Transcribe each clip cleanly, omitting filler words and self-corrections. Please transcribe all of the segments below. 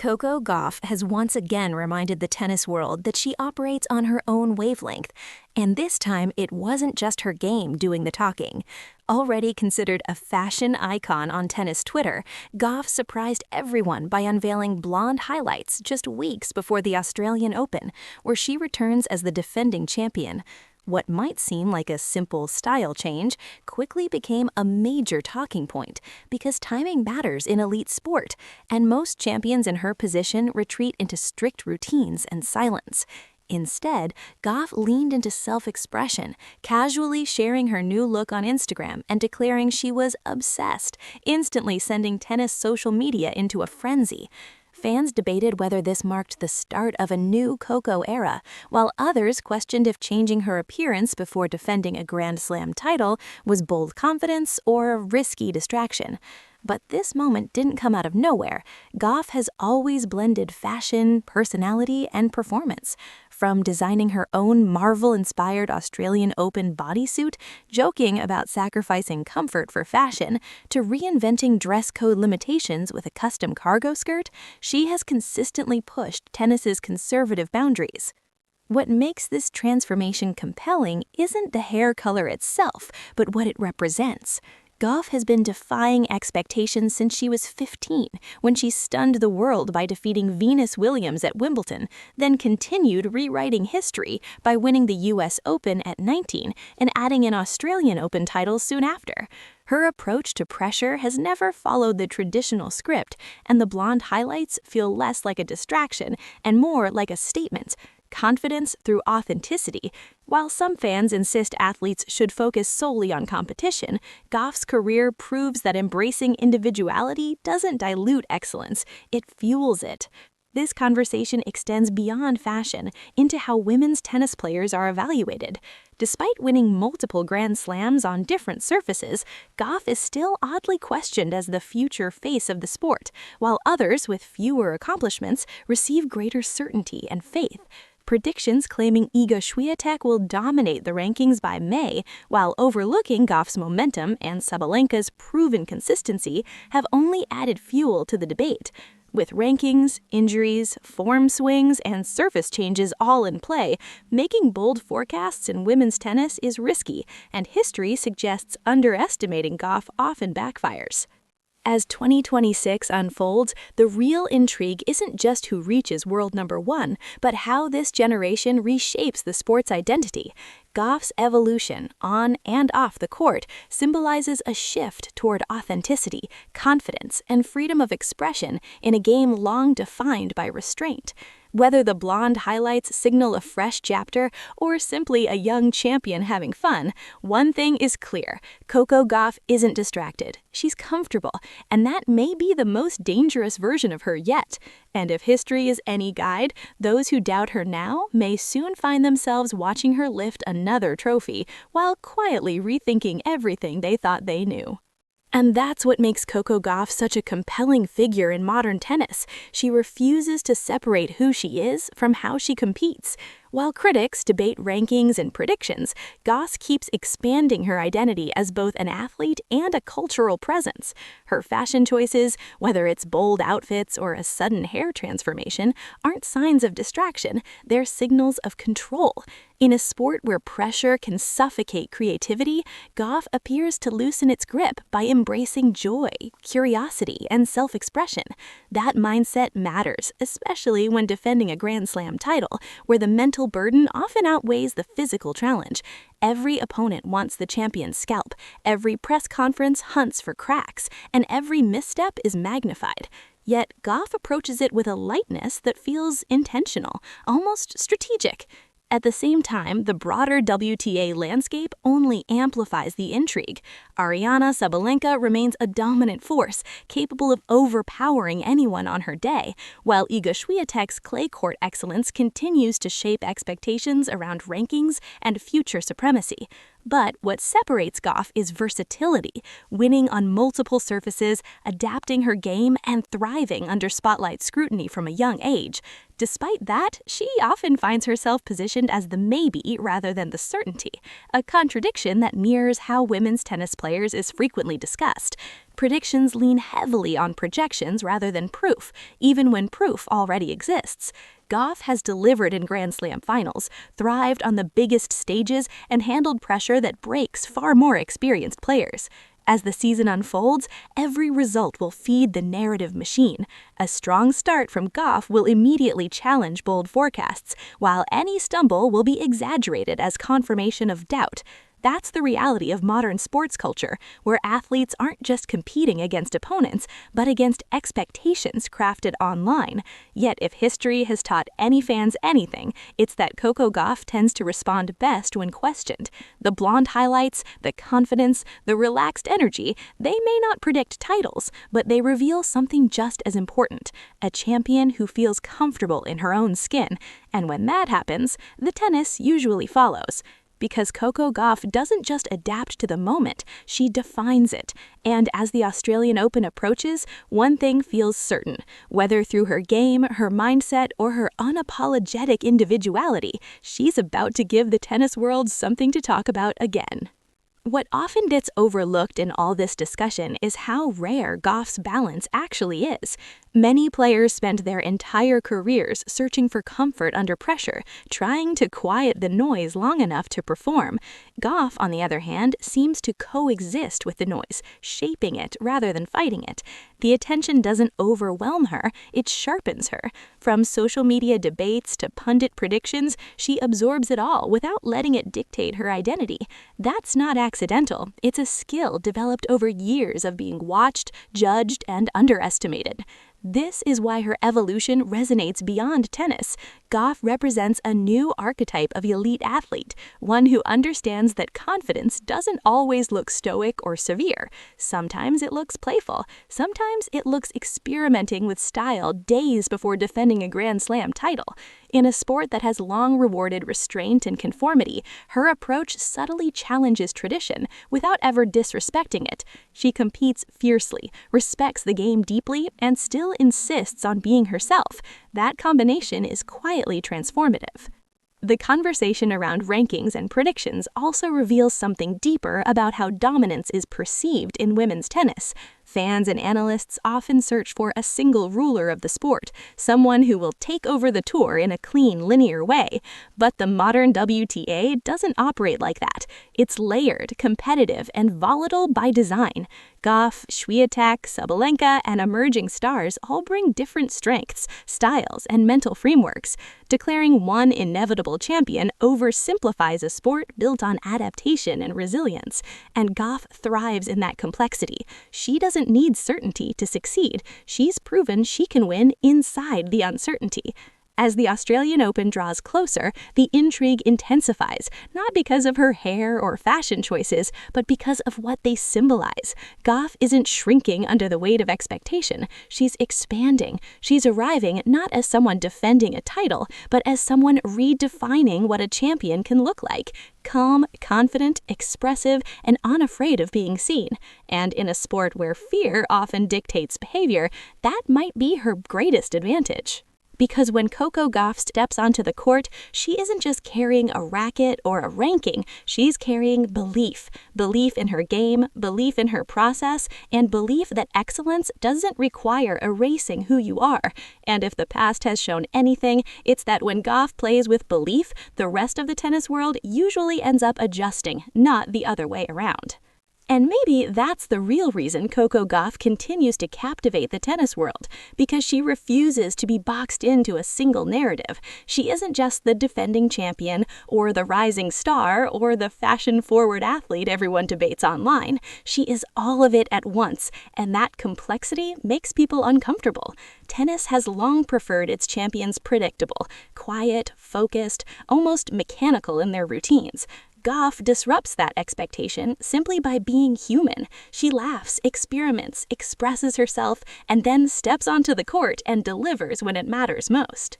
Coco Gauff has once again reminded the tennis world that she operates on her own wavelength, and this time it wasn't just her game doing the talking. Already considered a fashion icon on tennis Twitter, Gauff surprised everyone by unveiling blonde highlights just weeks before the Australian Open, where she returns as the defending champion. What might seem like a simple style change quickly became a major talking point because timing matters in elite sport, and most champions in her position retreat into strict routines and silence. Instead, Gauff leaned into self-expression, casually sharing her new look on Instagram and declaring she was obsessed, instantly sending tennis social media into a frenzy. Fans debated whether this marked the start of a new Coco era, while others questioned if changing her appearance before defending a Grand Slam title was bold confidence or a risky distraction. But this moment didn't come out of nowhere. Gauff has always blended fashion, personality, and performance. From designing her own Marvel-inspired Australian Open bodysuit, joking about sacrificing comfort for fashion, to reinventing dress code limitations with a custom cargo skirt, she has consistently pushed tennis's conservative boundaries. What makes this transformation compelling isn't the hair color itself, but what it represents. Gauff has been defying expectations since she was 15, when she stunned the world by defeating Venus Williams at Wimbledon, then continued rewriting history by winning the US Open at 19 and adding an Australian Open title soon after. Her approach to pressure has never followed the traditional script, and the blonde highlights feel less like a distraction and more like a statement. Confidence through authenticity. While some fans insist athletes should focus solely on competition, Gauff's career proves that embracing individuality doesn't dilute excellence, it fuels it. This conversation extends beyond fashion into how women's tennis players are evaluated. Despite winning multiple Grand Slams on different surfaces, Gauff is still oddly questioned as the future face of the sport, while others with fewer accomplishments receive greater certainty and faith. Predictions claiming Iga Swiatek will dominate the rankings by May, while overlooking Gauff's momentum and Sabalenka's proven consistency, have only added fuel to the debate. With rankings, injuries, form swings, and surface changes all in play, making bold forecasts in women's tennis is risky, and history suggests underestimating Gauff often backfires. As 2026 unfolds, the real intrigue isn't just who reaches world number one, but how this generation reshapes the sport's identity. Gauff's evolution, on and off the court, symbolizes a shift toward authenticity, confidence, and freedom of expression in a game long defined by restraint. Whether the blonde highlights signal a fresh chapter or simply a young champion having fun, one thing is clear: Coco Gauff isn't distracted. She's comfortable, and that may be the most dangerous version of her yet. And if history is any guide, those who doubt her now may soon find themselves watching her lift another trophy while quietly rethinking everything they thought they knew. And that's what makes Coco Gauff such a compelling figure in modern tennis. She refuses to separate who she is from how she competes. While critics debate rankings and predictions, Gauff keeps expanding her identity as both an athlete and a cultural presence. Her fashion choices, whether it's bold outfits or a sudden hair transformation, aren't signs of distraction, they're signals of control. In a sport where pressure can suffocate creativity, Gauff appears to loosen its grip by embracing joy, curiosity, and self-expression. That mindset matters, especially when defending a Grand Slam title, where the mental burden often outweighs the physical challenge. Every opponent wants the champion's scalp, every press conference hunts for cracks, and every misstep is magnified. Yet Gauff approaches it with a lightness that feels intentional, almost strategic. At the same time, the broader WTA landscape only amplifies the intrigue. Aryna Sabalenka remains a dominant force, capable of overpowering anyone on her day, while Iga Swiatek's clay court excellence continues to shape expectations around rankings and future supremacy. But what separates Gauff is versatility, winning on multiple surfaces, adapting her game, and thriving under spotlight scrutiny from a young age. Despite that, she often finds herself positioned as the maybe rather than the certainty, a contradiction that mirrors how women's tennis players is frequently discussed. Predictions lean heavily on projections rather than proof, even when proof already exists. Gauff has delivered in Grand Slam finals, thrived on the biggest stages, and handled pressure that breaks far more experienced players. As the season unfolds, every result will feed the narrative machine. A strong start from Gauff will immediately challenge bold forecasts, while any stumble will be exaggerated as confirmation of doubt. That's the reality of modern sports culture, where athletes aren't just competing against opponents, but against expectations crafted online. Yet if history has taught any fans anything, it's that Coco Gauff tends to respond best when questioned. The blonde highlights, the confidence, the relaxed energy, they may not predict titles, but they reveal something just as important, a champion who feels comfortable in her own skin. And when that happens, the tennis usually follows. Because Coco Gauff doesn't just adapt to the moment, she defines it. And as the Australian Open approaches, one thing feels certain. Whether through her game, her mindset, or her unapologetic individuality, she's about to give the tennis world something to talk about again. What often gets overlooked in all this discussion is how rare Gauff's balance actually is. Many players spend their entire careers searching for comfort under pressure, trying to quiet the noise long enough to perform. Gauff, on the other hand, seems to coexist with the noise, shaping it rather than fighting it. The attention doesn't overwhelm her, it sharpens her. From social media debates to pundit predictions, she absorbs it all without letting it dictate her identity. That's not accidental, it's a skill developed over years of being watched, judged, and underestimated. This is why her evolution resonates beyond tennis. Gauff represents a new archetype of elite athlete, one who understands that confidence doesn't always look stoic or severe. Sometimes it looks playful, sometimes it looks experimenting with style days before defending a Grand Slam title. In a sport that has long rewarded restraint and conformity, her approach subtly challenges tradition without ever disrespecting it. She competes fiercely, respects the game deeply, and still insists on being herself. That combination is quietly transformative. The conversation around rankings and predictions also reveals something deeper about how dominance is perceived in women's tennis. Fans and analysts often search for a single ruler of the sport, someone who will take over the tour in a clean, linear way. But the modern WTA doesn't operate like that. It's layered, competitive, and volatile by design. Gauff, Swiatek, Sabalenka, and emerging stars all bring different strengths, styles, and mental frameworks. Declaring one inevitable champion oversimplifies a sport built on adaptation and resilience, and Gauff thrives in that complexity. She doesn't need certainty to succeed. She's proven she can win inside the uncertainty. As the Australian Open draws closer, the intrigue intensifies, not because of her hair or fashion choices, but because of what they symbolize. Gauff isn't shrinking under the weight of expectation. She's expanding. She's arriving not as someone defending a title, but as someone redefining what a champion can look like. Calm, confident, expressive, and unafraid of being seen. And in a sport where fear often dictates behavior, that might be her greatest advantage. Because when Coco Gauff steps onto the court, she isn't just carrying a racket or a ranking, she's carrying belief. Belief in her game, belief in her process, and belief that excellence doesn't require erasing who you are. And if the past has shown anything, it's that when Gauff plays with belief, the rest of the tennis world usually ends up adjusting, not the other way around. And maybe that's the real reason Coco Gauff continues to captivate the tennis world, because she refuses to be boxed into a single narrative. She isn't just the defending champion, or the rising star, or the fashion-forward athlete everyone debates online. She is all of it at once, and that complexity makes people uncomfortable. Tennis has long preferred its champions predictable, quiet, focused, almost mechanical in their routines. Gauff disrupts that expectation simply by being human. She laughs, experiments, expresses herself, and then steps onto the court and delivers when it matters most.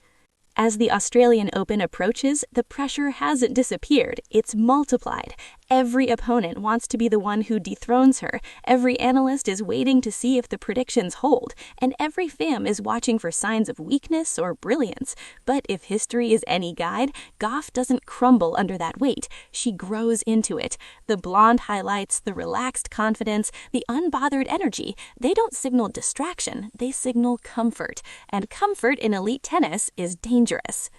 As the Australian Open approaches, the pressure hasn't disappeared, it's multiplied. Every opponent wants to be the one who dethrones her, every analyst is waiting to see if the predictions hold, and every fan is watching for signs of weakness or brilliance. But if history is any guide, Gauff doesn't crumble under that weight, she grows into it. The blonde highlights, the relaxed confidence, the unbothered energy, they don't signal distraction, they signal comfort. And comfort in elite tennis is dangerous.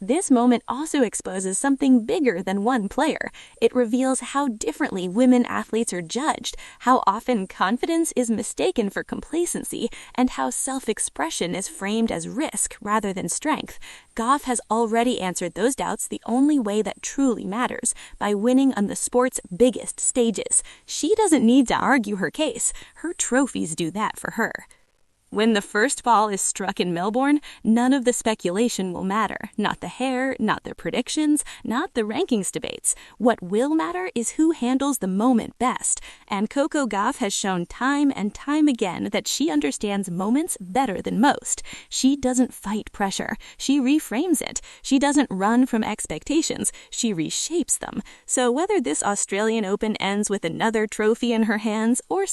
This moment also exposes something bigger than one player. It reveals how differently women athletes are judged, how often confidence is mistaken for complacency, and how self-expression is framed as risk rather than strength. Gauff has already answered those doubts the only way that truly matters, by winning on the sport's biggest stages. She doesn't need to argue her case. Her trophies do that for her. When the first ball is struck in Melbourne, none of the speculation will matter. Not the hair, not the predictions, not the rankings debates. What will matter is who handles the moment best. And Coco Gauff has shown time and time again that she understands moments better than most. She doesn't fight pressure. She reframes it. She doesn't run from expectations. She reshapes them. So whether this Australian Open ends with another trophy in her hands or